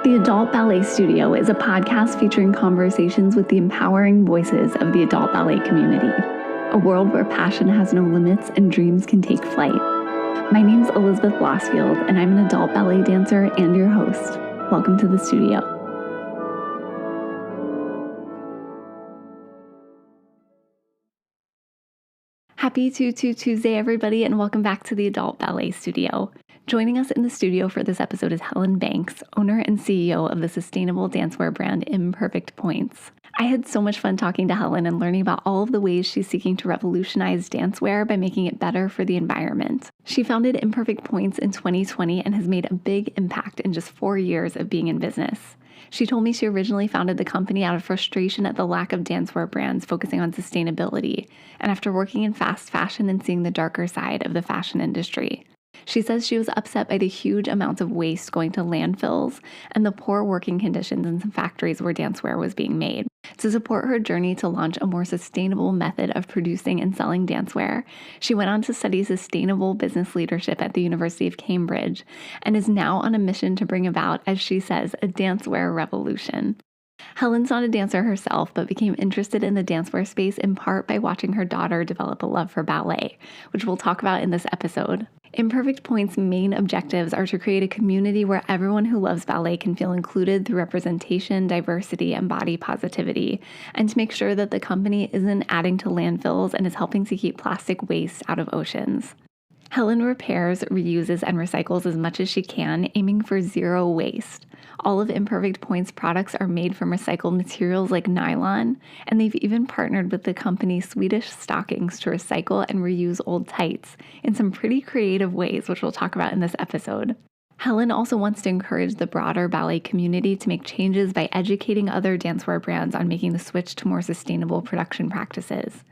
The Adult Ballet Studio is a podcast featuring conversations with the empowering voices of the adult ballet community, a world where passion has no limits and dreams can take flight. My name's Elizabeth Blossfield, and I'm an adult ballet dancer and your host. Welcome to the studio. Happy Tuesday, everybody, and welcome back to the Adult Ballet Studio. Joining us in the studio for this episode is Helen Banks, owner and CEO of the sustainable dancewear brand Imperfect Pointes. I had so much fun talking to Helen and learning about all of the ways she's seeking to revolutionize dancewear by making it better for the environment. She founded Imperfect Pointes in 2020 and has made a big impact in just 4 years of being in business. She told me she originally founded the company out of frustration at the lack of dancewear brands focusing on sustainability, and after working in fast fashion and seeing the darker side of the fashion industry. She says she was upset by the huge amounts of waste going to landfills and the poor working conditions in some factories where dancewear was being made. To support her journey to launch a more sustainable method of producing and selling dancewear, she went on to study sustainable business leadership at the University of Cambridge and is now on a mission to bring about, as she says, a dancewear revolution. Helen's not a dancer herself, but became interested in the dancewear space in part by watching her daughter develop a love for ballet, which we'll talk about in this episode. Imperfect Pointes' main objectives are to create a community where everyone who loves ballet can feel included through representation, diversity, and body positivity, and to make sure that the company isn't adding to landfills and is helping to keep plastic waste out of oceans. Helen repairs, reuses, and recycles as much as she can, aiming for zero waste. All of Imperfect Pointes' products are made from recycled materials like nylon, and they've even partnered with the company Swedish Stockings to recycle and reuse old tights in some pretty creative ways, which we'll talk about in this episode. Helen also wants to encourage the broader ballet community to make changes by educating other dancewear brands on making the switch to more sustainable production practices.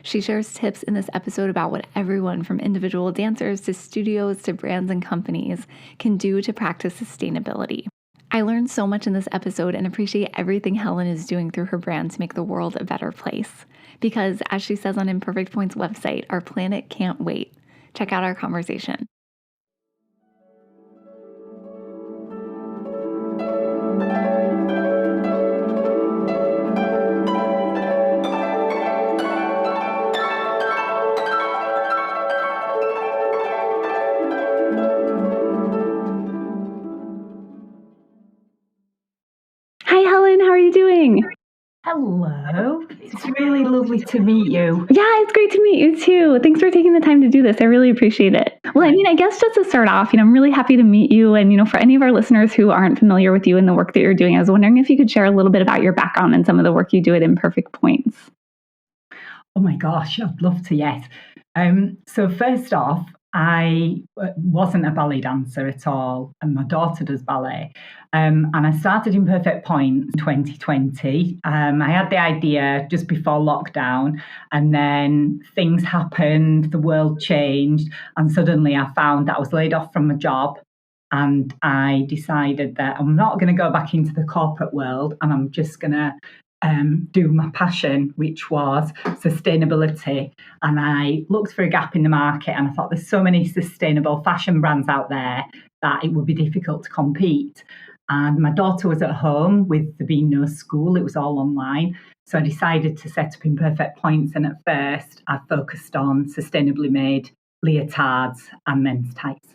She shares tips in this episode about what everyone from individual dancers to studios to brands and companies can do to practice sustainability. I learned so much in this episode and appreciate everything Helen is doing through her brand to make the world a better place. Because, as she says on Imperfect Pointes' website, our planet can't wait. Check out our conversation. Hi, Helen. How are you doing? Hello. It's really lovely to meet you. Yeah, it's great to meet you too. Thanks for taking the time to do this. I really appreciate it. Well, I guess just to start off, I'm really happy to meet you. And, for any of our listeners who aren't familiar with you and the work that you're doing, I was wondering if you could share a little bit about your background and some of the work you do at Imperfect Pointes. Oh my gosh, I'd love to, yes. So first off, I wasn't a ballet dancer at all, and my daughter does ballet. And I started Imperfect Pointes in 2020. I had the idea just before lockdown, and then things happened, the world changed, and suddenly I found that I was laid off from my job. And I decided that I'm not going to go back into the corporate world, and I'm just going to do my passion, which was sustainability. And I looked for a gap in the market, and I thought there's so many sustainable fashion brands out there that it would be difficult to compete. And my daughter was at home with there being no school, it was all online. So I decided to set up Imperfect Pointes, and at first I focused on sustainably made leotards and men's tights.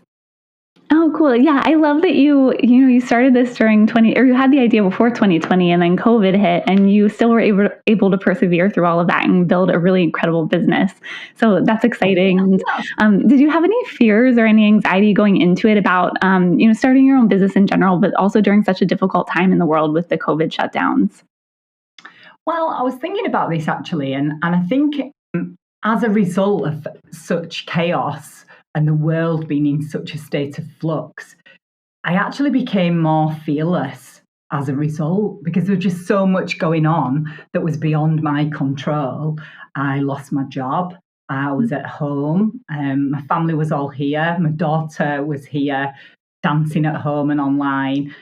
Oh, cool. Yeah, I love that you started this during you had the idea before 2020 and then COVID hit, and you still were able to persevere through all of that and build a really incredible business. So that's exciting. Did you have any fears or any anxiety going into it about, starting your own business in general, but also during such a difficult time in the world with the COVID shutdowns? Well, I was thinking about this actually, and I think as a result of such chaos and the world being in such a state of flux, I actually became more fearless as a result, because there was just so much going on that was beyond my control. I lost my job. I was at home. My family was all here. My daughter was here dancing at home and online.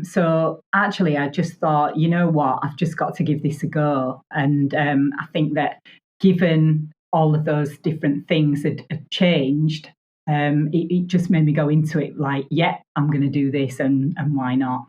So actually, I just thought, you know what, I've just got to give this a go. And I think that given all of those different things had changed, it just made me go into it like, yeah, I'm going to do this, and why not?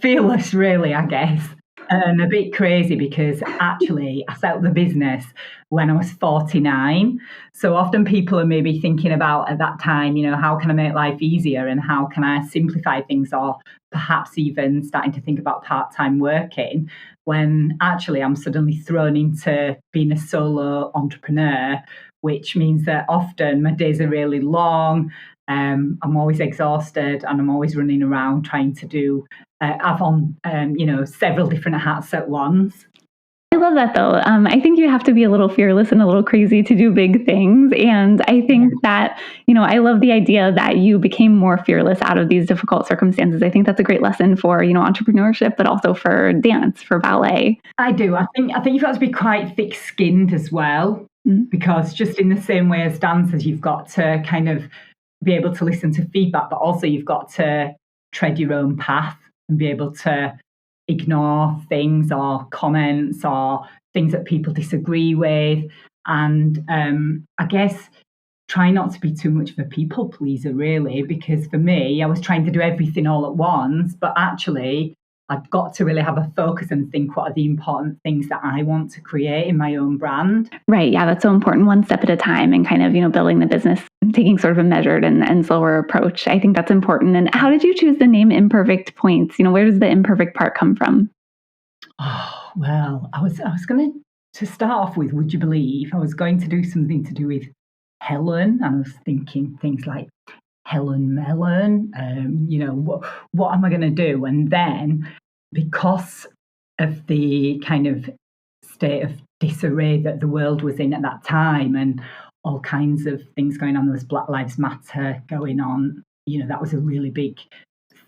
fearless, really, I guess, and a bit crazy because actually I set up the business when I was 49. So often people are maybe thinking about at that time, how can I make life easier and how can I simplify things, or perhaps even starting to think about part-time working, when actually I'm suddenly thrown into being a solo entrepreneur, which means that often my days are really long. I'm always exhausted and I'm always running around trying to do, have on, several different hats at once. I love that though. I think you have to be a little fearless and a little crazy to do big things. And I think that, I love the idea that you became more fearless out of these difficult circumstances. I think that's a great lesson for, entrepreneurship, but also for dance, for ballet. I do. I think you've got to be quite thick-skinned as well, because just in the same way as dancers, you've got to kind of be able to listen to feedback, but also you've got to tread your own path and be able to ignore things or comments or things that people disagree with. And I guess try not to be too much of a people pleaser, really, because for me, I was trying to do everything all at once, but actually, I've got to really have a focus and think what are the important things that I want to create in my own brand. Right. Yeah, that's so important. One step at a time and kind of, building the business, taking sort of a measured and slower approach. I think that's important. And how did you choose the name Imperfect Pointes? Where does the imperfect part come from? Oh, well, I was going to start off with, would you believe, I was going to do something to do with Helen, and I was thinking things like Helen Melon, what am I going to do? And then, because of the kind of state of disarray that the world was in at that time and all kinds of things going on, there was Black Lives Matter going on, that was a really big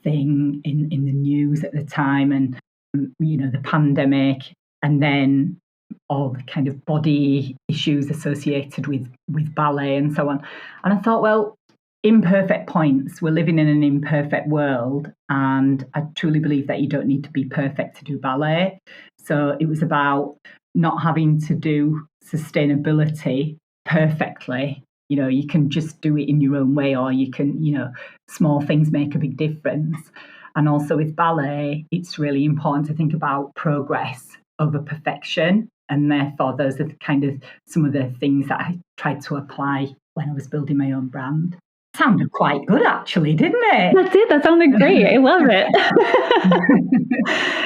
thing in the news at the time, and the pandemic, and then all the kind of body issues associated with ballet and so on. And I thought, well, imperfect points. We're living in an imperfect world, and I truly believe that you don't need to be perfect to do ballet. So it was about not having to do sustainability perfectly. You can just do it in your own way, or you can, small things make a big difference. And also with ballet, it's really important to think about progress over perfection. And therefore, those are some of the things that I tried to apply when I was building my own brand. Sounded quite good, actually, didn't it? That's it. That sounded great. I love it.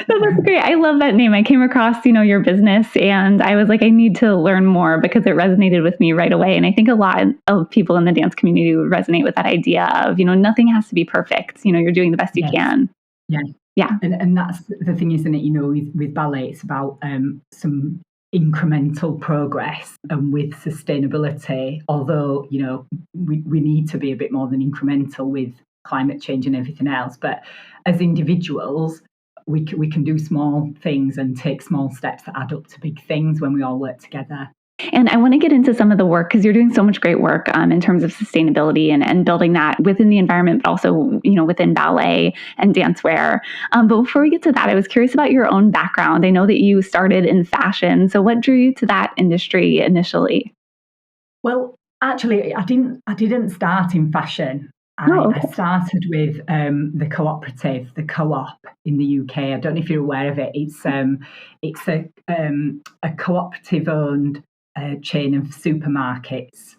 That's great. I love that name. I came across, your business, and I was like, I need to learn more because it resonated with me right away. And I think a lot of people in the dance community would resonate with that idea of, nothing has to be perfect. You're doing the best you can. Yeah. Yeah. And that's the thing, isn't it? With ballet, it's about some incremental progress, and with sustainability, although we need to be a bit more than incremental with climate change and everything else, but as individuals we can do small things and take small steps that add up to big things when we all work together. And I want to get into some of the work because you're doing so much great work in terms of sustainability and building that within the environment, but also, within ballet and dancewear. But before we get to that, I was curious about your own background. I know that you started in fashion. So what drew you to that industry initially? Well, actually, I didn't start in fashion. I started with the cooperative, the co-op in the UK. I don't know if you're aware of it. It's a cooperative-owned chain of supermarkets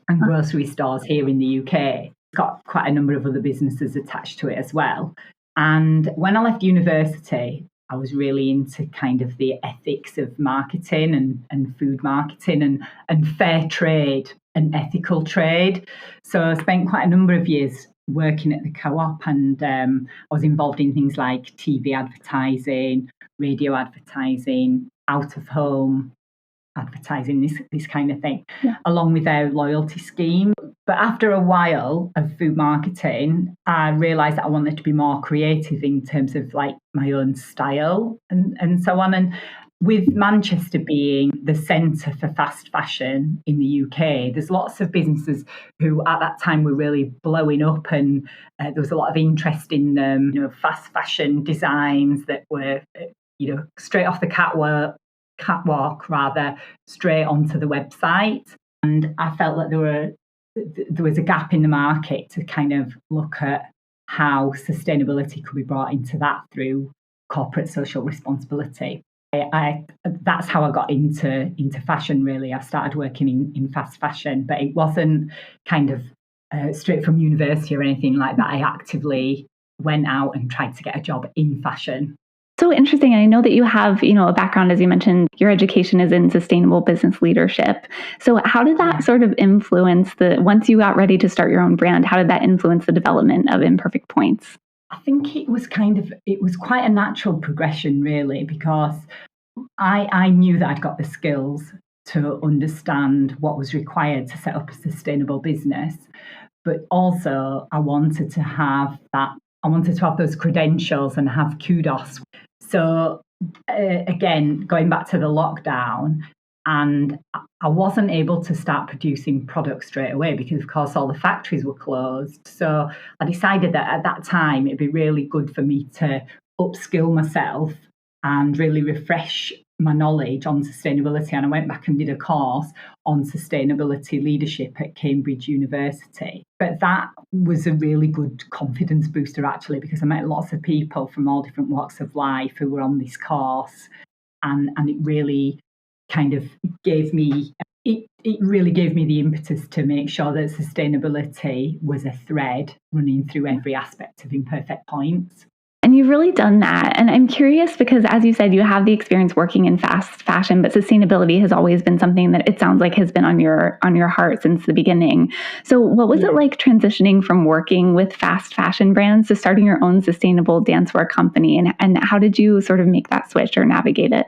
and grocery stores here in the UK. It's got quite a number of other businesses attached to it as well. And when I left university, I was really into kind of the ethics of marketing and food marketing and fair trade and ethical trade. So I spent quite a number of years working at the co-op, and I was involved in things like TV advertising, radio advertising, out of home advertising, this kind of thing, along with their loyalty scheme. But after a while of food marketing, I realised that I wanted to be more creative in terms of like my own style and so on. And with Manchester being the centre for fast fashion in the UK, there's lots of businesses who at that time were really blowing up, and there was a lot of interest in fast fashion designs that were straight off the catwalk rather, straight onto the website. And I felt that there was a gap in the market to kind of look at how sustainability could be brought into that through corporate social responsibility. That's how I got into fashion, really. I started working in fast fashion, but it wasn't kind of straight from university or anything like that. I actively went out and tried to get a job in fashion. So interesting. And I know that you have, a background, as you mentioned, your education is in sustainable business leadership. So how did that sort of influence once you got ready to start your own brand, how did that influence the development of Imperfect Pointes? I think it was quite a natural progression, really, because I knew that I'd got the skills to understand what was required to set up a sustainable business. But also I wanted to have those credentials and have kudos. So again, going back to the lockdown, and I wasn't able to start producing products straight away because, of course, all the factories were closed. So I decided that at that time it'd be really good for me to upskill myself and really refresh my knowledge on sustainability. And I went back and did a course on sustainability leadership at Cambridge University. But that was a really good confidence booster, actually, because I met lots of people from all different walks of life who were on this course. And it really kind of gave me the impetus to make sure that sustainability was a thread running through every aspect of Imperfect Pointes. And you've really done that. And I'm curious because, as you said, you have the experience working in fast fashion, but sustainability has always been something that it sounds like has been on your heart since the beginning. So what was it like transitioning from working with fast fashion brands to starting your own sustainable dancewear company? And how did you sort of make that switch or navigate it?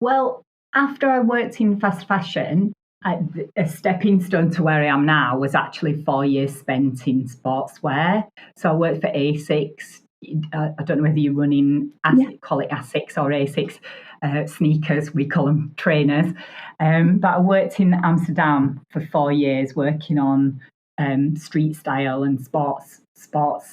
Well, after I worked in fast fashion, a stepping stone to where I am now was actually 4 years spent in sportswear. So I worked for ASICS. I don't know whether you're running, call it ASICS or ASICS sneakers, we call them trainers. But I worked in Amsterdam for 4 years working on street style and sports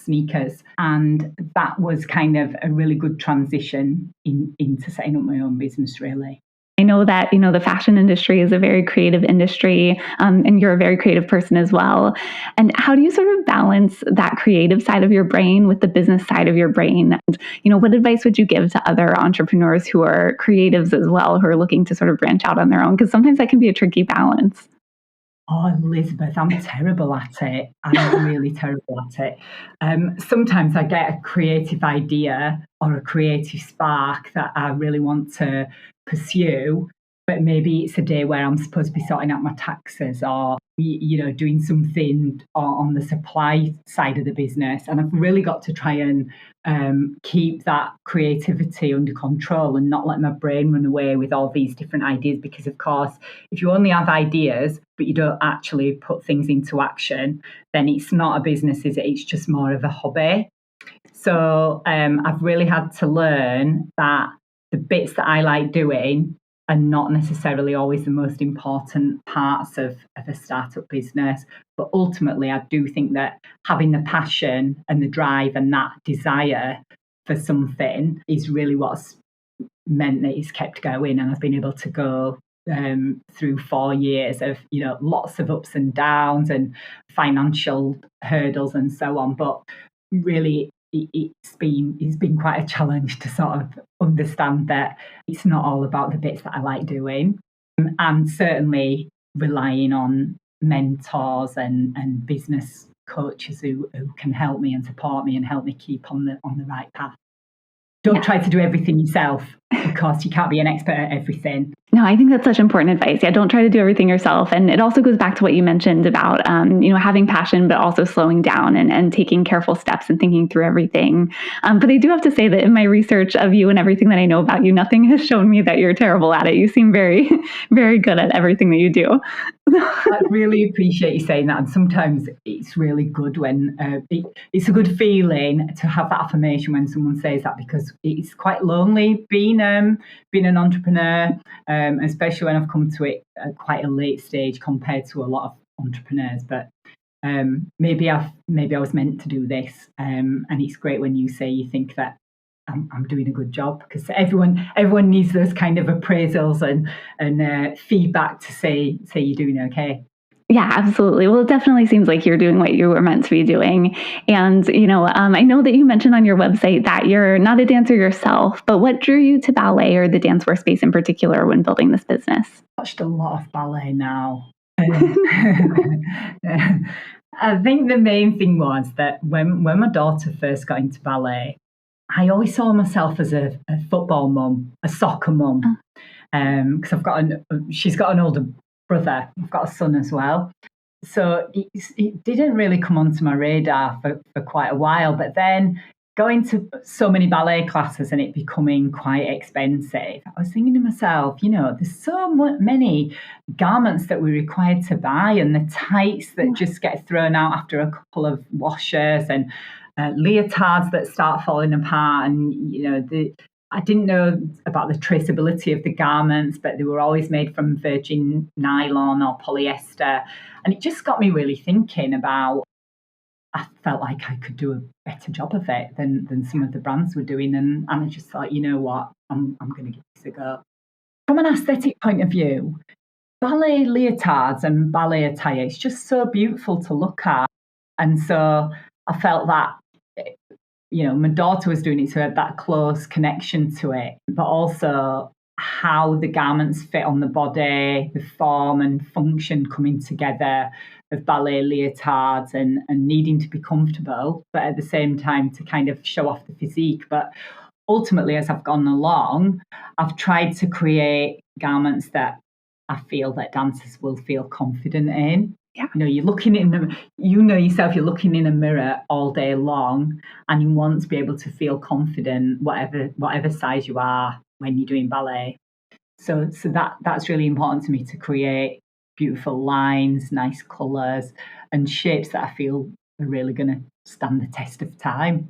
sneakers. And that was kind of a really good transition into setting up my own business, really. I know that, the fashion industry is a very creative industry, and you're a very creative person as well. And how do you sort of balance that creative side of your brain with the business side of your brain? And, what advice would you give to other entrepreneurs who are creatives as well, who are looking to sort of branch out on their own? Because sometimes that can be a tricky balance. Oh, Elizabeth, I'm terrible at it. I'm really terrible at it. Sometimes I get a creative idea or a creative spark that I really want to pursue, but maybe it's a day where I'm supposed to be sorting out my taxes or, doing something on the supply side of the business. And I've really got to try and keep that creativity under control and not let my brain run away with all these different ideas. Because, of course, if you only have ideas, but you don't actually put things into action, then it's not a business, is it? It's just more of a hobby. So I've really had to learn that the bits that I like doing are not necessarily always the most important parts of a startup business. But ultimately, I do think that having the passion and the drive and that desire for something is really what's meant that it's kept going. And I've been able to go through 4 years of, lots of ups and downs and financial hurdles and so on. But really, it's been quite a challenge to sort of understand that it's not all about the bits that I like doing. And certainly relying on mentors and business coaches who can help me and support me and help me keep on the right path. Don't try to do everything yourself because you can't be an expert at everything. No, I think that's such important advice. Yeah, don't try to do everything yourself. And it also goes back to what you mentioned about, having passion, but also slowing down and taking careful steps and thinking through everything. But I do have to say that in my research of you and everything that I know about you, nothing has shown me that you're terrible at it. You seem very, very good at everything that you do. I really appreciate you saying that. And sometimes it's really good when it's a good feeling to have that affirmation when someone says that, because it's quite lonely being an entrepreneur, especially when I've come to it at quite a late stage compared to a lot of entrepreneurs. But maybe I was meant to do this, and it's great when you say you think that I'm doing a good job, because everyone needs those kind of appraisals and feedback to say you're doing okay. Yeah, absolutely. Well, it definitely seems like you're doing what you were meant to be doing. And, I know that you mentioned on your website that you're not a dancer yourself, but what drew you to ballet or the dancewear space in particular when building this business? Watched a lot of ballet now. I think the main thing was that when my daughter first got into ballet, I always saw myself as a football mum, a soccer mum, because she's got an older brother. I've got a son as well. So it didn't really come onto my radar for quite a while. But then going to so many ballet classes and it becoming quite expensive, I was thinking to myself, there's so many garments that we're required to buy, and the tights that just get thrown out after a couple of washes, and leotards that start falling apart, and I didn't know about the traceability of the garments, but they were always made from virgin nylon or polyester. And it just got me really thinking about, I felt like I could do a better job of it than some of the brands were doing. And I just thought, you know what, I'm going to give this a go. From an aesthetic point of view, ballet leotards and ballet attire, it's just so beautiful to look at. And so I felt that my daughter was doing it, so I had that close connection to it, but also how the garments fit on the body, the form and function coming together of ballet leotards, and needing to be comfortable, but at the same time to kind of show off the physique. But ultimately, as I've gone along, I've tried to create garments that I feel that dancers will feel confident in. Yeah. You're looking yourself, you're looking in a mirror all day long, and you want to be able to feel confident, whatever size you are when you're doing ballet. So that's really important to me, to create beautiful lines, nice colours, and shapes that I feel are really going to stand the test of time.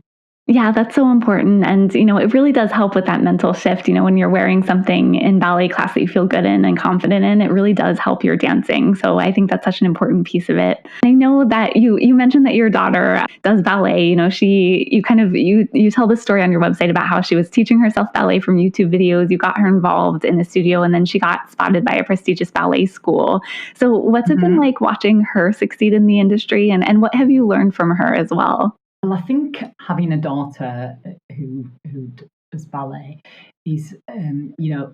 Yeah, that's so important. And, it really does help with that mental shift. When you're wearing something in ballet class that you feel good in and confident in, it really does help your dancing. So I think that's such an important piece of it. I know that you mentioned that your daughter does ballet. You tell the story on your website about how she was teaching herself ballet from YouTube videos. You got her involved in the studio, and then she got spotted by a prestigious ballet school. So what's it been like watching her succeed in the industry, and what have you learned from her as well? Well, I think having a daughter who does ballet is,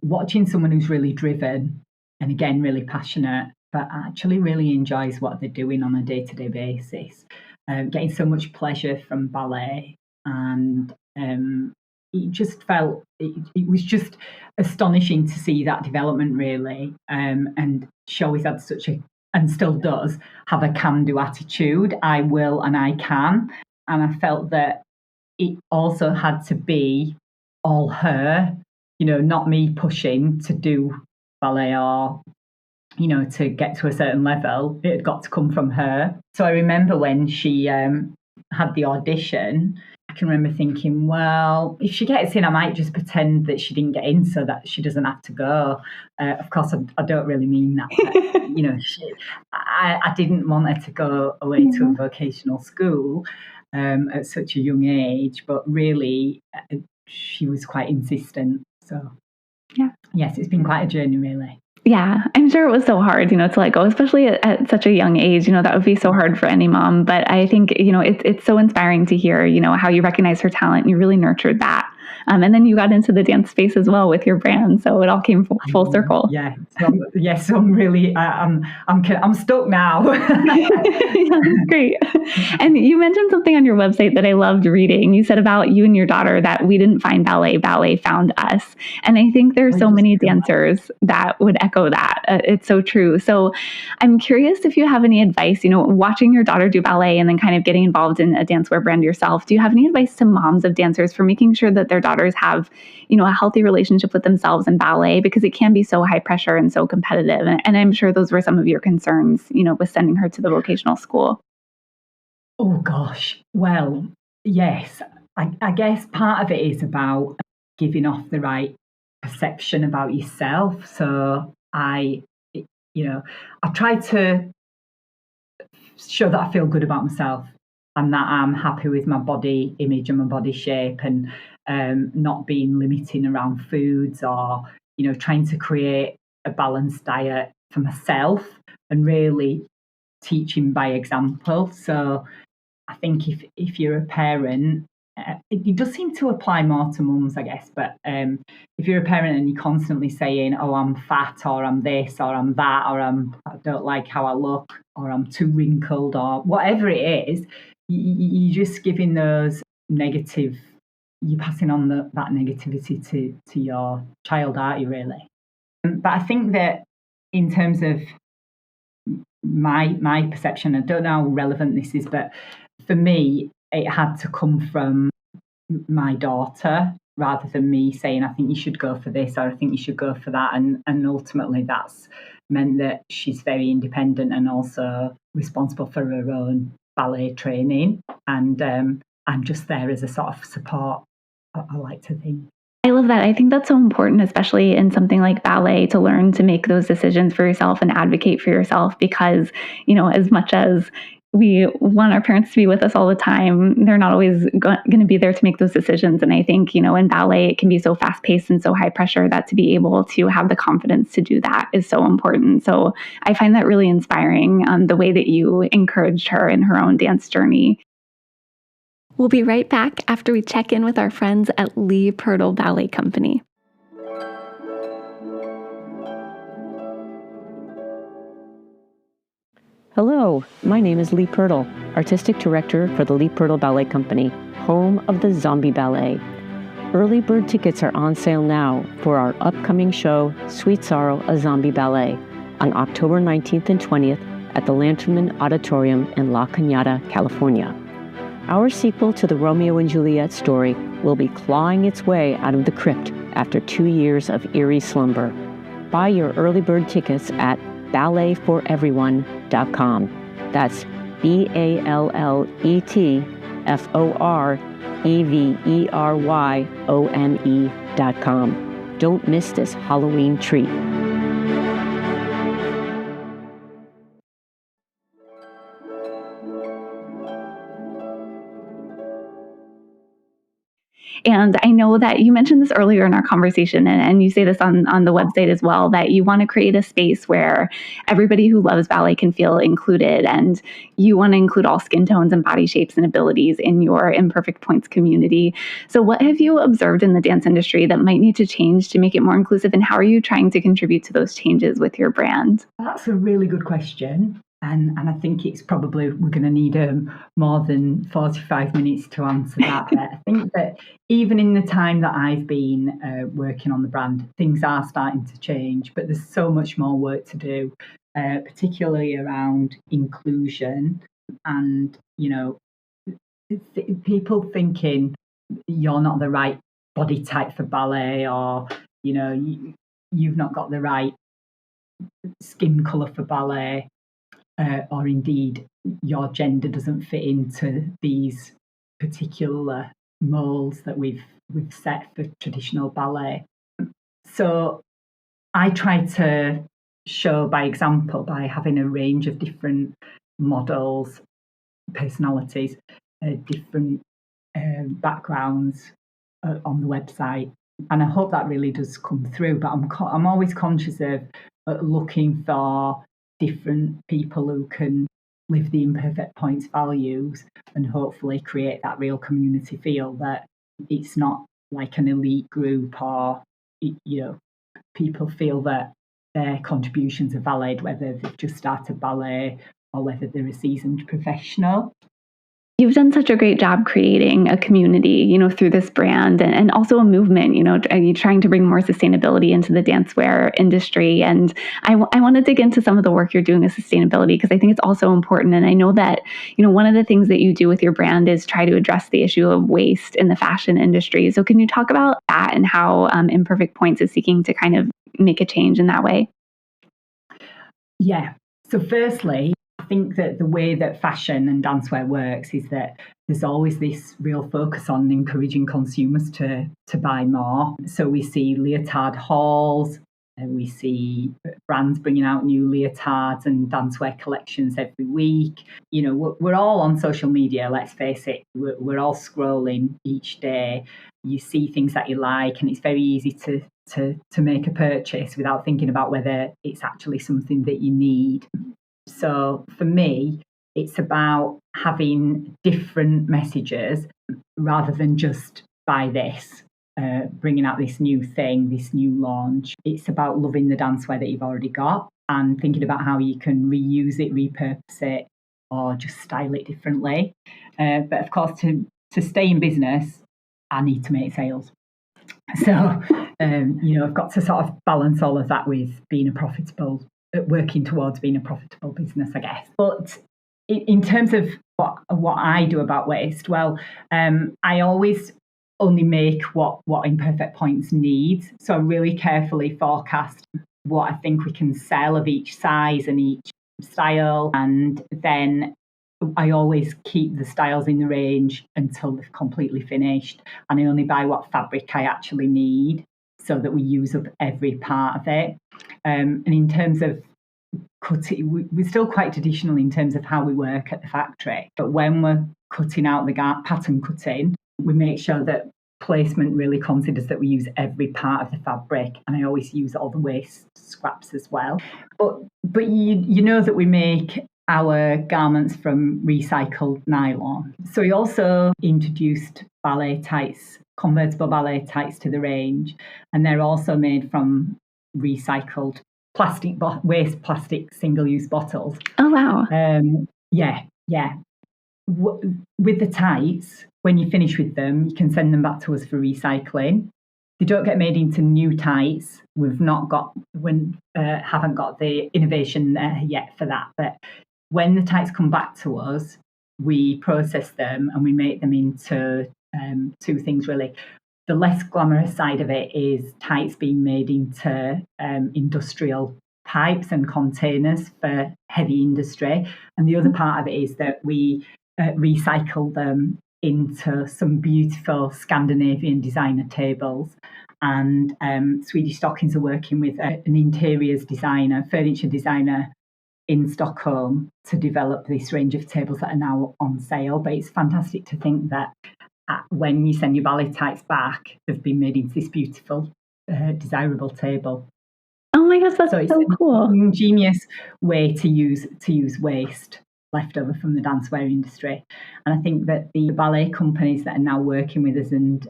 watching someone who's really driven and again really passionate, but actually really enjoys what they're doing on a day-to-day basis, getting so much pleasure from ballet, and it was just astonishing to see that development, really. And she always had and still does have a can-do attitude. I will and I can. And I felt that it also had to be all her, not me pushing to do ballet, or, to get to a certain level. It had got to come from her. So I remember when she had the audition, I can remember thinking, well, if she gets in, I might just pretend that she didn't get in so that she doesn't have to go. Of course, I don't really mean that. But, I didn't want her to go away to a vocational school at such a young age, but really she was quite insistent. So yeah, yes, it's been quite a journey, really. Yeah, I'm sure it was so hard, to let go, especially at such a young age. That would be so hard for any mom. But I think, it's so inspiring to hear, how you recognize her talent and you really nurtured that. And then you got into the dance space as well with your brand, so it all came full circle. Yeah, so I'm really, I'm stuck now. Yeah, great. And you mentioned something on your website that I loved reading. You said about you and your daughter that we didn't find ballet, ballet found us. And I think there's so many dancers that would echo that. It's so true. So I'm curious if you have any advice, watching your daughter do ballet and then kind of getting involved in a dancewear brand yourself. Do you have any advice to moms of dancers for making sure that their daughters have, a healthy relationship with themselves and ballet, because it can be so high pressure and so competitive. And I'm sure those were some of your concerns, with sending her to the vocational school. Oh gosh. Well, yes. I guess part of it is about giving off the right perception about yourself. So I try to show that I feel good about myself and that I'm happy with my body image and my body shape, and not being limiting around foods, or trying to create a balanced diet for myself, and really teaching by example. So I think if you're a parent, it does seem to apply more to mums, I guess. But if you're a parent and you're constantly saying, "Oh, I'm fat," or "I'm this," or "I'm that," or I don't like how I look," or "I'm too wrinkled," or whatever it is, you're just giving those negative. You're passing on that negativity to your child, aren't you? Really. But I think that in terms of my perception, I don't know how relevant this is, but for me, it had to come from my daughter rather than me saying, I think you should go for this or I think you should go for that. And ultimately, that's meant that she's very independent and also responsible for her own ballet training. And I'm just there as a sort of support, I like to think. I love that. I think that's so important, especially in something like ballet, to learn to make those decisions for yourself and advocate for yourself because, as much as we want our parents to be with us all the time, they're not always going to be there to make those decisions. And I think, in ballet, it can be so fast paced and so high pressure that to be able to have the confidence to do that is so important. So I find that really inspiring, the way that you encouraged her in her own dance journey. We'll be right back after we check in with our friends at Lee Purtle Ballet Company. Hello, my name is Lee Purtle, Artistic Director for the Lee Purtle Ballet Company, home of the Zombie Ballet. Early bird tickets are on sale now for our upcoming show, Sweet Sorrow, a Zombie Ballet, on October 19th and 20th at the Lanterman Auditorium in La Cañada, California. Our sequel to the Romeo and Juliet story will be clawing its way out of the crypt after 2 years of eerie slumber. Buy your early bird tickets at balletforeveryone.com. That's BALLETFOREVERYONE.com. Don't miss this Halloween treat. And I know that you mentioned this earlier in our conversation, and you say this on the website as well, that you want to create a space where everybody who loves ballet can feel included, and you want to include all skin tones and body shapes and abilities in your Imperfect Pointes community. So what have you observed in the dance industry that might need to change to make it more inclusive, and how are you trying to contribute to those changes with your brand? That's a really good question. And I think it's probably we're going to need more than 45 minutes to answer that. But I think that even in the time that I've been working on the brand, things are starting to change, but there's so much more work to do, particularly around inclusion and, people thinking you're not the right body type for ballet, or, you've not got the right skin colour for ballet. Or indeed your gender doesn't fit into these particular molds that we've set for traditional ballet. So I try to show by example by having a range of different models, personalities, different backgrounds on the website, and I hope that really does come through. But I'm always conscious of looking for different people who can live the Imperfect Pointes values and hopefully create that real community feel, that it's not like an elite group, or people feel that their contributions are valid whether they've just started ballet or whether they're a seasoned professional. You've done such a great job creating a community, through this brand, and also a movement, trying to bring more sustainability into the dancewear industry. And I want to dig into some of the work you're doing with sustainability, because I think it's also important. And I know that, one of the things that you do with your brand is try to address the issue of waste in the fashion industry. So can you talk about that and how Imperfect Pointes is seeking to kind of make a change in that way? Yeah. So firstly, I think that the way that fashion and dancewear works is that there's always this real focus on encouraging consumers to buy more. So we see leotard hauls, and we see brands bringing out new leotards and dancewear collections every week. We're all on social media, let's face it. We're all scrolling each day. You see things that you like, and it's very easy to make a purchase without thinking about whether it's actually something that you need. So for me, it's about having different messages rather than just buy this, bringing out this new thing, this new launch. It's about loving the dancewear that you've already got and thinking about how you can reuse it, repurpose it, or just style it differently. But of course, to stay in business, I need to make sales. So, I've got to sort of balance all of that with working towards being a profitable business, I guess. But in terms of what I do about waste, well, I always only make what Imperfect Pointes needs. So I really carefully forecast what I think we can sell of each size and each style. And then I always keep the styles in the range until they're completely finished. And I only buy what fabric I actually need so that we use up every part of it. And in terms of cutting, we're still quite traditional in terms of how we work at the factory. But when we're cutting out the pattern cutting, we make sure that placement really considers that we use every part of the fabric, and I always use all the waste scraps as well. But you know that we make our garments from recycled nylon. So we also introduced ballet tights, convertible ballet tights to the range, and they're also made from recycled waste plastic single-use bottles. Oh, wow. Yeah. With the tights, when you finish with them, you can send them back to us for recycling. They don't get made into new tights. Haven't got the innovation there yet for that. But when the tights come back to us, we process them and we make them into two things really. The less glamorous side of it is tights being made into industrial pipes and containers for heavy industry. And the other part of it is that we recycle them into some beautiful Scandinavian designer tables. And Swedish Stockings are working with an interiors designer, furniture designer in Stockholm to develop this range of tables that are now on sale. But it's fantastic to think that when you send your ballet tights back, they've been made into this beautiful, desirable table. Oh my gosh, that's so cool! It's an ingenious way to use waste left over from the dancewear industry. And I think that the ballet companies that are now working with us and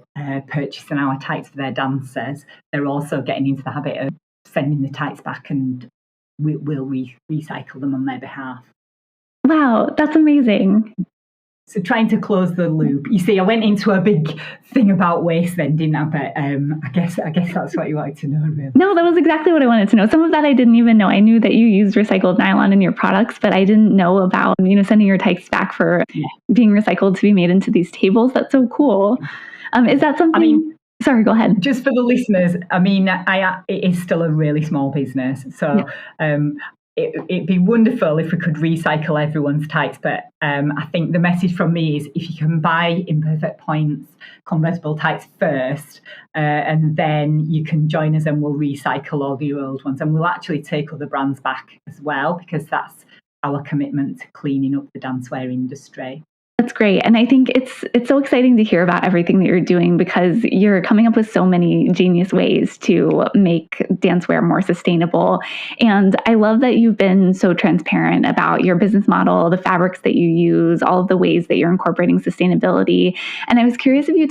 purchasing our tights for their dancers, they're also getting into the habit of sending the tights back, and we'll recycle them on their behalf. Wow, that's amazing. So trying to close the loop. You see, I went into a big thing about waste then, didn't I? But I guess that's what you wanted to know, really. No, that was exactly what I wanted to know. Some of that I didn't even know. I knew that you used recycled nylon in your products, but I didn't know about, sending your tights back for being recycled to be made into these tables. That's so cool. Is that something... Sorry, go ahead. Just for the listeners, it is still a really small business. So it'd be wonderful if we could recycle everyone's tights. But I think the message from me is if you can buy Imperfect Pointes convertible tights first, and then you can join us and we'll recycle all the old ones. And we'll actually take other brands back as well, because that's our commitment to cleaning up the dancewear industry. That's great. And I think it's so exciting to hear about everything that you're doing, because you're coming up with so many genius ways to make dancewear more sustainable. And I love that you've been so transparent about your business model, the fabrics that you use, all of the ways that you're incorporating sustainability. And I was curious if you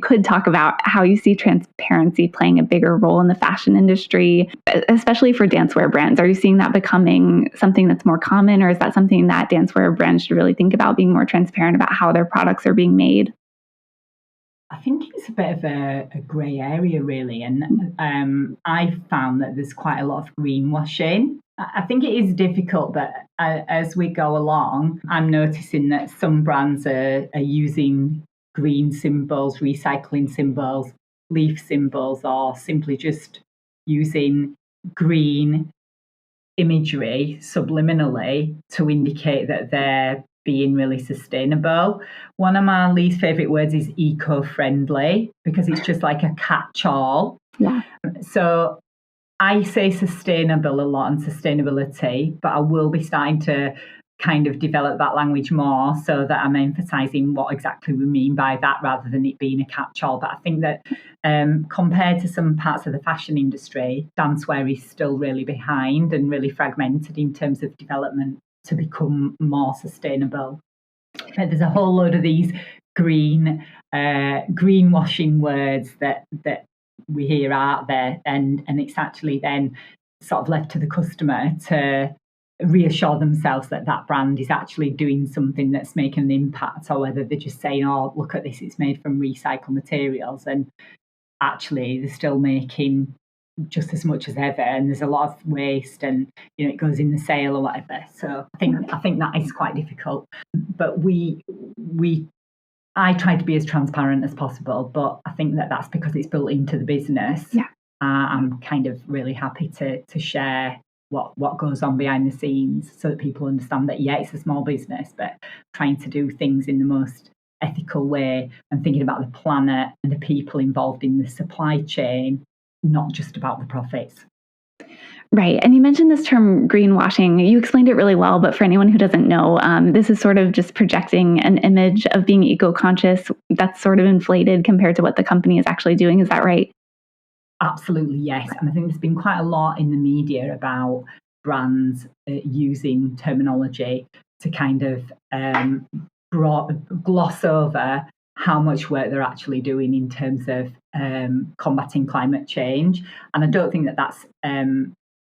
could talk about how you see transparency playing a bigger role in the fashion industry, especially for dancewear brands. Are you seeing that becoming something that's more common, or is that something that dancewear brands should really think about, being more transparent about how their products are being made? I think it's a bit of a grey area, really. And I've found that there's quite a lot of greenwashing. I think it is difficult, but as we go along, I'm noticing that some brands are using green symbols, recycling symbols, leaf symbols, or simply just using green imagery subliminally to indicate that they're being really sustainable. One of my least favourite words is eco-friendly, because it's just like a catch-all. Yeah. So I say sustainable a lot and sustainability, but I will be starting to kind of develop that language more so that I'm emphasising what exactly we mean by that rather than it being a catch-all. But I think that compared to some parts of the fashion industry, dancewear is still really behind and really fragmented in terms of development to become more sustainable. There's a whole load of these greenwashing words that we hear out there, and it's actually then sort of left to the customer to reassure themselves that that brand is actually doing something that's making an impact, or whether they're just saying, oh, look at this, it's made from recycled materials, and actually they're still making just as much as ever, and there's a lot of waste, and it goes in the sale or whatever. So I think that is quite difficult. But I try to be as transparent as possible, but I think that that's because it's built into the business. Yeah. I'm kind of really happy to share what goes on behind the scenes so that people understand that, yeah, it's a small business, but trying to do things in the most ethical way and thinking about the planet and the people involved in the supply chain, not just about the profits. Right. And you mentioned this term greenwashing. You explained it really well, but for anyone who doesn't know, this is sort of just projecting an image of being eco-conscious that's sort of inflated compared to what the company is actually doing. Is that right? Absolutely, yes. And I think there's been quite a lot in the media about brands using terminology to kind of gloss over how much work they're actually doing in terms of combating climate change. And I don't think that's, I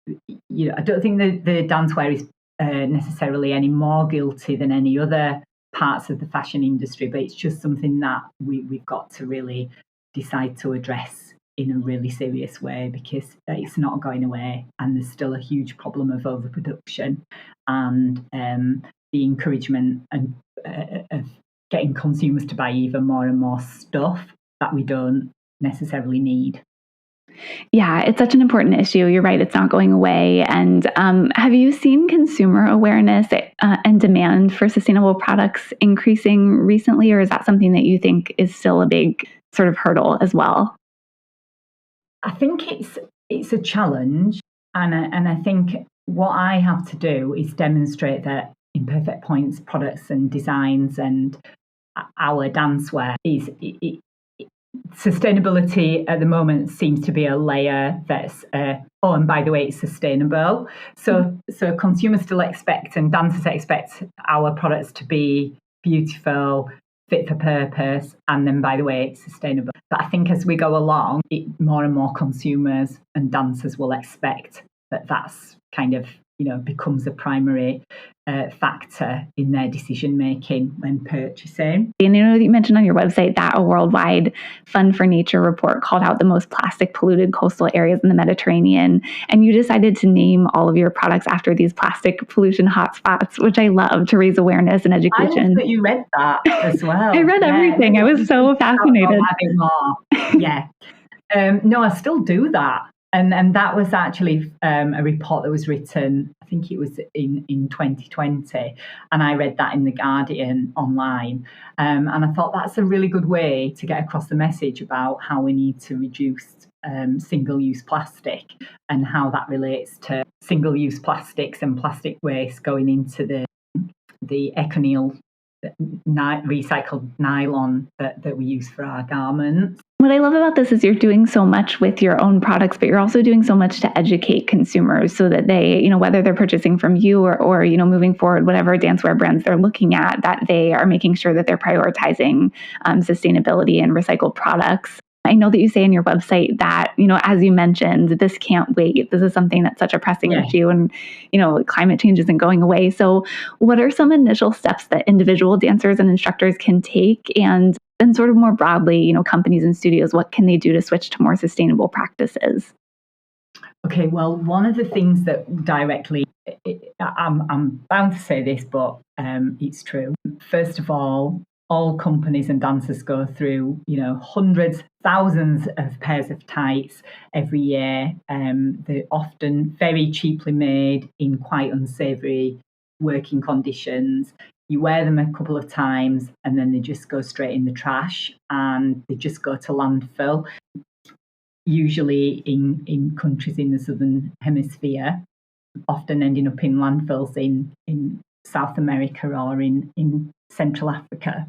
don't think that the dancewear is necessarily any more guilty than any other parts of the fashion industry, but it's just something that we've got to really decide to address in a really serious way, because it's not going away, and there's still a huge problem of overproduction and the encouragement and of getting consumers to buy even more and more stuff that we don't necessarily need. Yeah, it's such an important issue. You're right, it's not going away. And have you seen consumer awareness and demand for sustainable products increasing recently, or is that something that you think is still a big sort of hurdle as well? I think it's a challenge, and I think what I have to do is demonstrate that Imperfect Pointes products and designs and our dancewear is sustainability at the moment seems to be a layer that's and by the way, it's sustainable. So consumers still expect, and dancers expect, our products to be beautiful, fit for purpose, and then by the way, it's sustainable. But I think as we go along, more and more consumers and dancers will expect that that's kind of becomes a primary factor in their decision making when purchasing. And you mentioned on your website that a worldwide Fund for Nature report called out the most plastic polluted coastal areas in the Mediterranean, and you decided to name all of your products after these plastic pollution hotspots, which I love, to raise awareness and education. I love that you read that as well. I read everything. I was so fascinated. Yeah. No, I still do that. And that was actually a report that was written, I think it was in 2020, and I read that in The Guardian online. And I thought that's a really good way to get across the message about how we need to reduce single-use plastic and how that relates to single-use plastics and plastic waste going into the Econil recycled nylon that we use for our garments. What I love about this is you're doing so much with your own products, but you're also doing so much to educate consumers so that they, whether they're purchasing from you or moving forward, whatever dancewear brands they're looking at, that they are making sure that they're prioritizing sustainability and recycled products. I know that you say in your website that, as you mentioned, this can't wait. This is something that's such a pressing issue, and, climate change isn't going away. So what are some initial steps that individual dancers and instructors can take? And sort of more broadly, companies and studios, what can they do to switch to more sustainable practices? Okay, well, one of the things that directly, I'm bound to say this, but it's true. First of all companies and dancers go through, hundreds, thousands of pairs of tights every year. They're often very cheaply made in quite unsavoury working conditions. You wear them a couple of times and then they just go straight in the trash and they just go to landfill, usually in countries in the southern hemisphere, often ending up in landfills in South America or in Central Africa.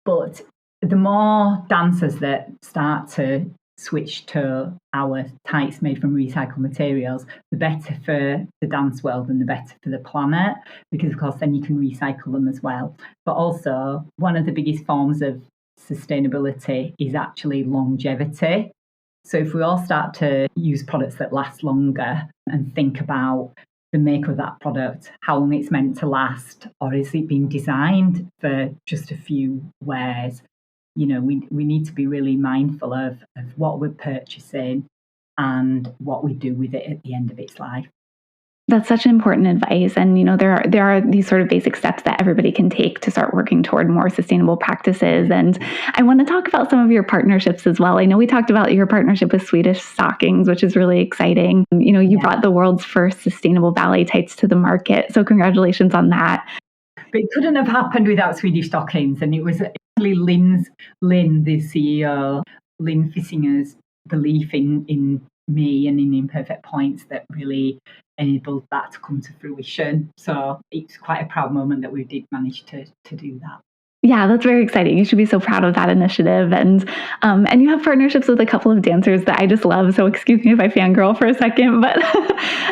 But the more dancers that start to switch to our tights made from recycled materials, the better for the dance world and the better for the planet, because of course then you can recycle them as well. But also one of the biggest forms of sustainability is actually longevity. So if we all start to use products that last longer and think about the make of that product, how long it's meant to last, or is it being designed for just a few wears? You know, we need to be really mindful of what we're purchasing and what we do with it at the end of its life. That's such important advice. And, there are these sort of basic steps that everybody can take to start working toward more sustainable practices. And I want to talk about some of your partnerships as well. I know we talked about your partnership with Swedish Stockings, which is really exciting. You brought the world's first sustainable ballet tights to the market. So congratulations on that. But it couldn't have happened without Swedish Stockings. And it was actually Lynn, the CEO, Lynn Fissinger's belief in me and in Imperfect Pointes that really enabled that to come to fruition. So it's quite a proud moment that we did manage to do that. Yeah, that's very exciting. You should be so proud of that initiative. And you have partnerships with a couple of dancers that I just love. So excuse me if I fangirl for a second, but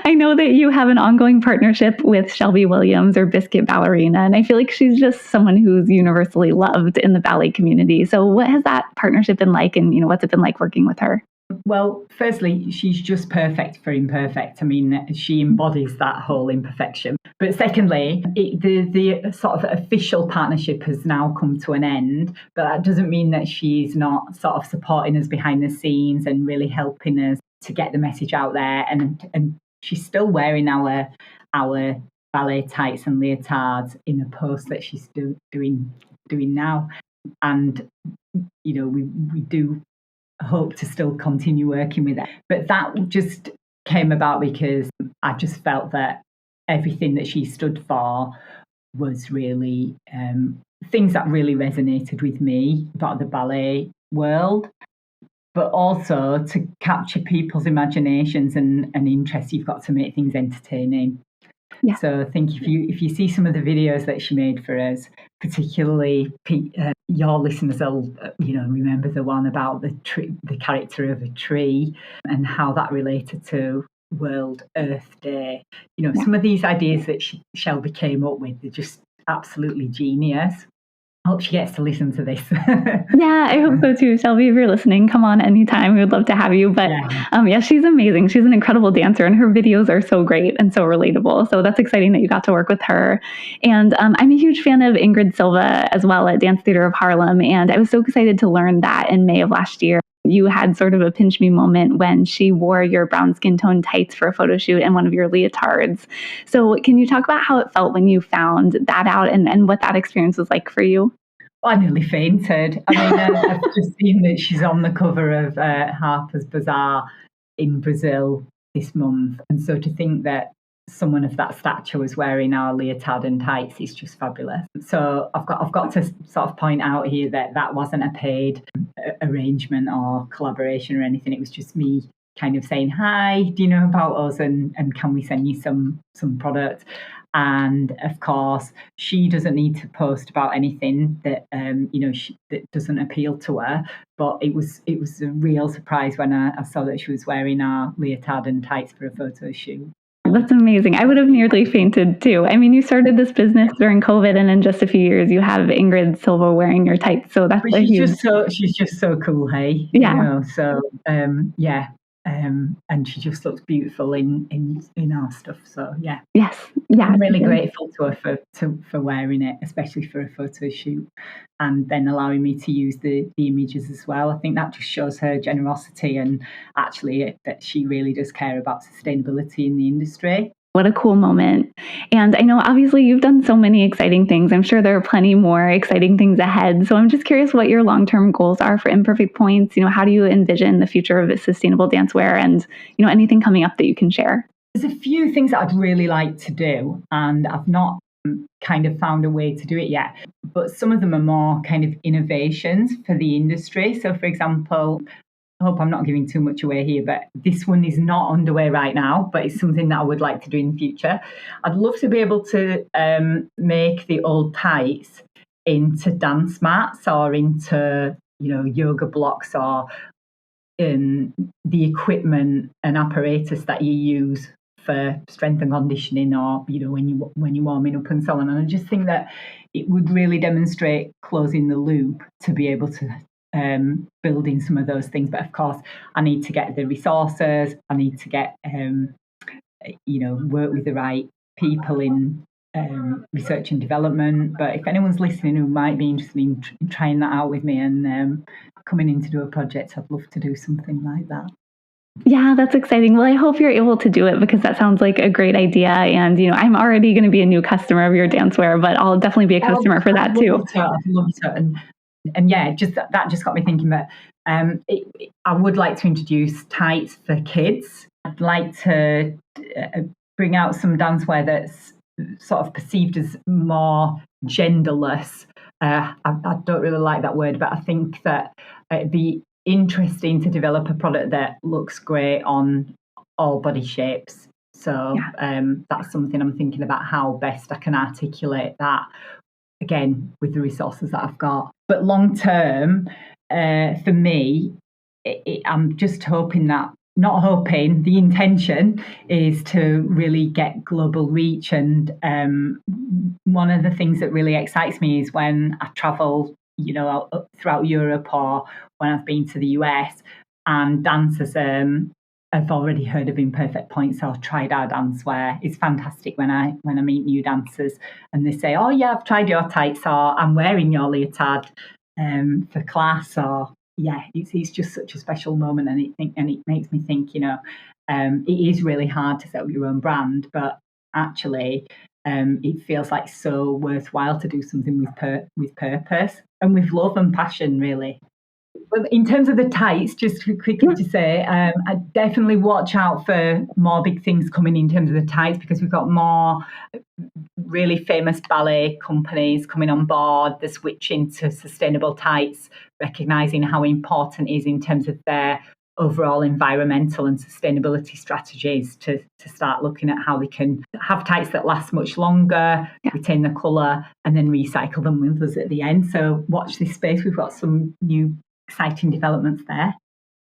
I know that you have an ongoing partnership with Shelby Williams, or Biscuit Ballerina. And I feel like she's just someone who's universally loved in the ballet community. So what has that partnership been like, and what's it been like working with her? Well, firstly, she's just perfect for imperfect. I mean, she embodies that whole imperfection. But secondly, the sort of official partnership has now come to an end. But that doesn't mean that she's not sort of supporting us behind the scenes and really helping us to get the message out there. And she's still wearing our ballet tights and leotards in a post that she's doing now. And, we do hope to still continue working with it. But that just came about because I just felt that everything that she stood for was really things that really resonated with me about the ballet world, but also to capture people's imaginations and interest, you've got to make things entertaining. Yeah. So I think if you see some of the videos that she made for us, particularly your listeners will remember the one about the tree, the character of a tree, and how that related to World Earth Day. Some of these ideas that Shelby came up with are just absolutely genius. I hope she gets to listen to this. Yeah, I hope so too. Shelby, if you're listening, come on anytime. We would love to have you. But she's amazing. She's an incredible dancer, and her videos are so great and so relatable. So that's exciting that you got to work with her. And I'm a huge fan of Ingrid Silva as well at Dance Theater of Harlem. And I was so excited to learn that in May of last year, you had sort of a pinch me moment when she wore your brown skin tone tights for a photo shoot and one of your leotards. So can you talk about how it felt when you found that out and what that experience was like for you? I nearly fainted. I mean, I've just seen that she's on the cover of Harper's Bazaar in Brazil this month. And so to think that someone of that stature was wearing our leotard and tights is just fabulous. So I've got to sort of point out here that wasn't a paid arrangement or collaboration or anything. It was just me kind of saying, hi, do you know about us, and can we send you some product? And of course, she doesn't need to post about anything that that doesn't appeal to her. But it was a real surprise when I saw that she was wearing our leotard and tights for a photo shoot. That's amazing. I would have nearly fainted too. I mean, you started this business during COVID, and in just a few years, you have Ingrid Silva wearing your tights. So that's she's just so cool, hey. Yeah. And she just looks beautiful in our stuff. So yeah. Yes. Yeah. I'm really grateful to her for wearing it, especially for a photo shoot, and then allowing me to use the images as well. I think that just shows her generosity and actually that she really does care about sustainability in the industry. What a cool moment. And I know obviously you've done so many exciting things. I'm sure there are plenty more exciting things ahead. So I'm just curious what your long-term goals are for Imperfect Pointes. How do you envision the future of sustainable dancewear, and anything coming up that you can share? There's a few things that I'd really like to do, and I've not kind of found a way to do it yet. But some of them are more kind of innovations for the industry. So for example, hope I'm not giving too much away here, but this one is not underway right now, but it's something that I would like to do in the future. I'd love to be able to make the old tights into dance mats or into, yoga blocks or the equipment and apparatus that you use for strength and conditioning, or when you're warming up and so on. And I just think that it would really demonstrate closing the loop to be able to build in some of those things. But of course, I need to get the resources. I need to get work with the right people in research and development. But if anyone's listening who might be interested in trying that out with me and coming in to do a project, I'd love to do something like that. Yeah, that's exciting. Well, I hope you're able to do it, because that sounds like a great idea. And, I'm already going to be a new customer of your dancewear, but I'll definitely be a customer for that too. I'd love it. And yeah, just that just got me thinking that I would like to introduce tights for kids. I'd like to bring out some dancewear that's sort of perceived as more genderless. I don't really like that word, but I think that it'd be interesting to develop a product that looks great on all body shapes. So that's something I'm thinking about, how best I can articulate that, again, with the resources that I've got. But long term, for me, I'm just hoping that, the intention is to really get global reach. And one of the things that really excites me is when I travel, throughout Europe, or when I've been to the US, and dancers have already heard of Imperfect Pointes or tried our dancewear. It's fantastic when I meet new dancers and they say, "Oh yeah, I've tried your tights," or "I'm wearing your leotard for class," or it's just such a special moment. And it makes me think, it is really hard to set up your own brand, but actually it feels like so worthwhile to do something with purpose and with love and passion, really. Well, in terms of the tights, just quickly to say, I definitely watch out for more big things coming in terms of the tights, because we've got more really famous ballet companies coming on board. They're switching to sustainable tights, recognising how important it is in terms of their overall environmental and sustainability strategies to start looking at how they can have tights that last much longer, retain the colour, and then recycle them with us at the end. So watch this space. We've got some new exciting developments there.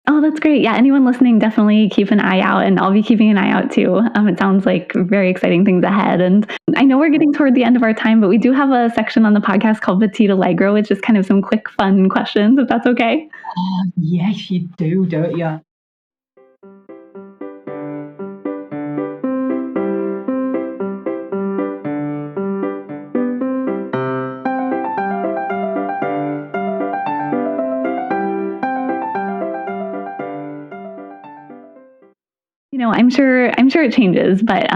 Oh, that's great. Yeah, anyone listening, definitely keep an eye out, and I'll be keeping an eye out too. It sounds like very exciting things ahead. And I know we're getting toward the end of our time, but we do have a section on the podcast called Petite Allegro, which is kind of some quick, fun questions, if that's okay. Yes, you do, don't you? I'm sure it changes, but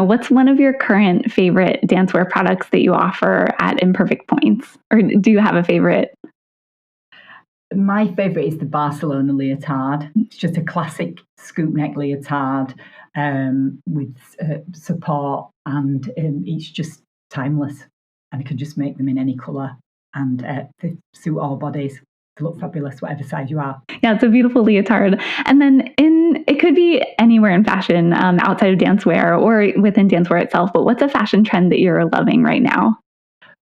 what's one of your current favorite dancewear products that you offer at Imperfect Pointes, or do you have a favorite? My favorite is the Barcelona leotard. It's just a classic scoop neck leotard with support, and it's just timeless. And I can just make them in any colour, and they suit all bodies. They look fabulous, whatever size you are. Yeah, it's a beautiful leotard. And then it could be anywhere in fashion, outside of dancewear or within dancewear itself. But what's a fashion trend that you're loving right now?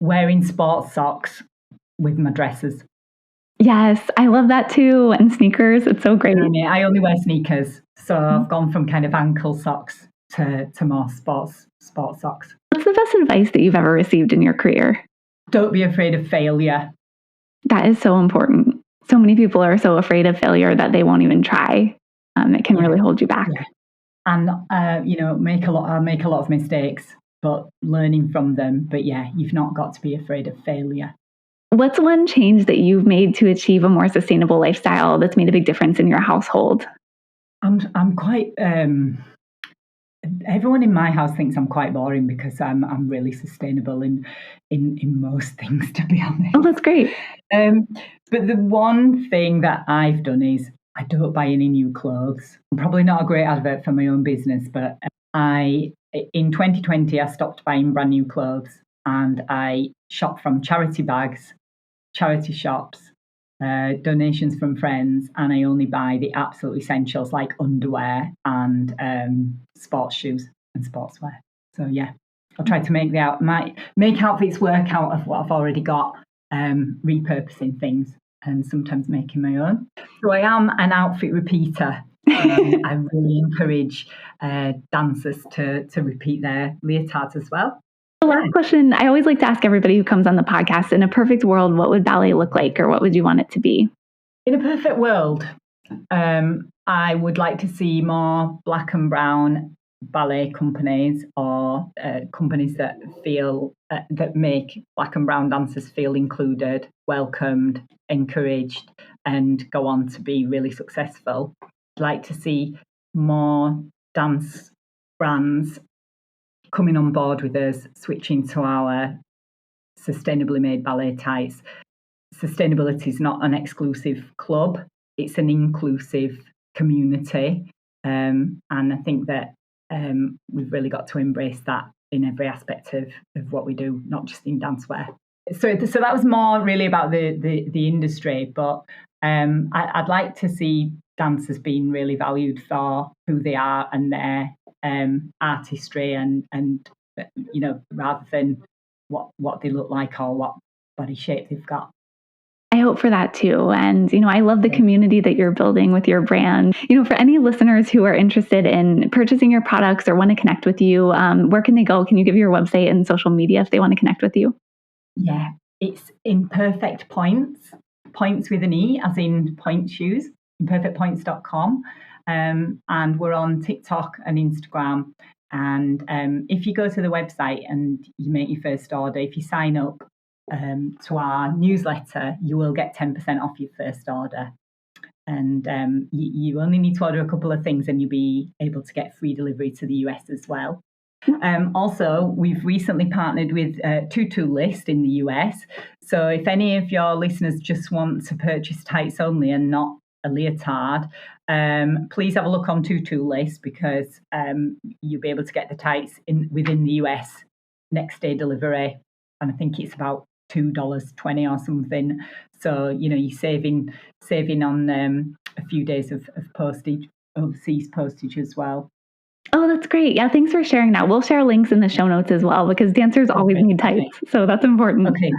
Wearing sports socks with my dresses. Yes, I love that too. And sneakers, it's so great. I only wear sneakers, so I've gone from kind of ankle socks to more sports socks. What's the best advice that you've ever received in your career? Don't be afraid of failure. That is so important. So many people are so afraid of failure that they won't even try. It can really hold you back. Yeah. And make a lot of mistakes, but learning from them. But yeah, you've not got to be afraid of failure. What's one change that you've made to achieve a more sustainable lifestyle that's made a big difference in your household? I'm quite. Everyone in my house thinks I'm quite boring because I'm really sustainable in most things, to be honest. Oh, that's great. But the one thing that I've done is I don't buy any new clothes. I'm probably not a great advert for my own business, but in 2020 I stopped buying brand new clothes, and I shop from charity bags, charity shops, donations from friends, and I only buy the absolute essentials like underwear and sports shoes and sportswear. So yeah, I'll try to make outfits work out of what I've already got, repurposing things and sometimes making my own. So I am an outfit repeater. I really encourage dancers to repeat their leotards as well. The last question I always like to ask everybody who comes on the podcast, in a perfect world, what would ballet look like, or what would you want it to be? In a perfect world, I would like to see more black and brown ballet companies, or companies that that make black and brown dancers feel included, welcomed, encouraged, and go on to be really successful. I'd like to see more dance brands coming on board with us, switching to our sustainably made ballet tights. Sustainability is not an exclusive club, it's an inclusive community. And I think that we've really got to embrace that in every aspect of what we do, not just in dancewear. So that was more really about the industry, but I'd like to see dancers being really valued for who they are and their artistry, and rather than what they look like or what body shape they've got. I hope for that too. And, I love the community that you're building with your brand. For any listeners who are interested in purchasing your products or want to connect with you, where can they go? Can you give your website and social media if they want to connect with you? Yeah, it's Imperfect Pointes, points with an E, as in point shoes, imperfectpointes.com. And we're on TikTok and Instagram. And if you go to the website and you make your first order, if you sign up to our newsletter, you will get 10% off your first order. And you only need to order a couple of things and you'll be able to get free delivery to the US as well. Also, we've recently partnered with Tutu List in the US. So if any of your listeners just want to purchase tights only and not a leotard, please have a look on Tutu List, because you'll be able to get the tights within the US next day delivery. And I think it's about $2.20 or something. So, you're saving on a few days of postage, overseas postage as well. Oh, that's great. Yeah, thanks for sharing that. We'll share links in the show notes as well, because dancers always need tights. So that's important. Okay,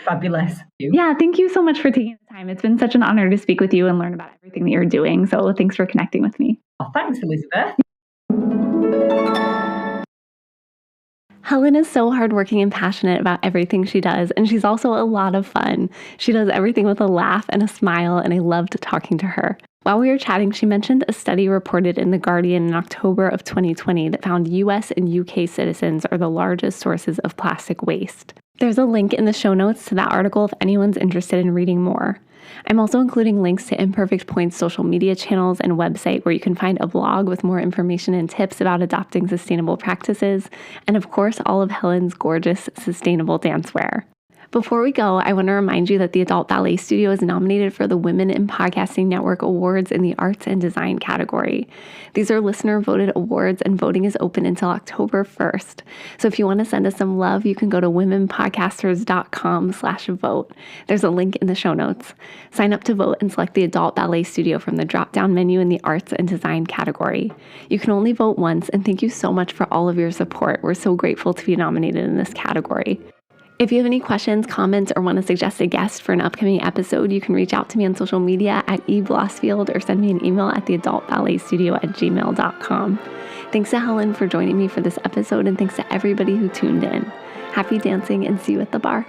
fabulous. Yeah, thank you so much for taking the time. It's been such an honor to speak with you and learn about everything that you're doing. So thanks for connecting with me. Oh, thanks, Elizabeth. Helen is so hardworking and passionate about everything she does, and she's also a lot of fun. She does everything with a laugh and a smile, and I loved talking to her. While we were chatting, she mentioned a study reported in The Guardian in October of 2020 that found US and UK citizens are the largest sources of plastic waste. There's a link in the show notes to that article if anyone's interested in reading more. I'm also including links to Imperfect Pointes' social media channels and website, where you can find a blog with more information and tips about adopting sustainable practices, and of course, all of Helen's gorgeous sustainable dancewear. Before we go, I want to remind you that the Adult Ballet Studio is nominated for the Women in Podcasting Network Awards in the Arts and Design category. These are listener-voted awards, and voting is open until October 1st. So if you want to send us some love, you can go to womenpodcasters.com/vote. There's a link in the show notes. Sign up to vote and select the Adult Ballet Studio from the drop-down menu in the Arts and Design category. You can only vote once, and thank you so much for all of your support. We're so grateful to be nominated in this category. If you have any questions, comments, or want to suggest a guest for an upcoming episode, you can reach out to me on social media at eblosfield, or send me an email at theadultballetstudio@gmail.com. Thanks to Helen for joining me for this episode, and thanks to everybody who tuned in. Happy dancing, and see you at the bar.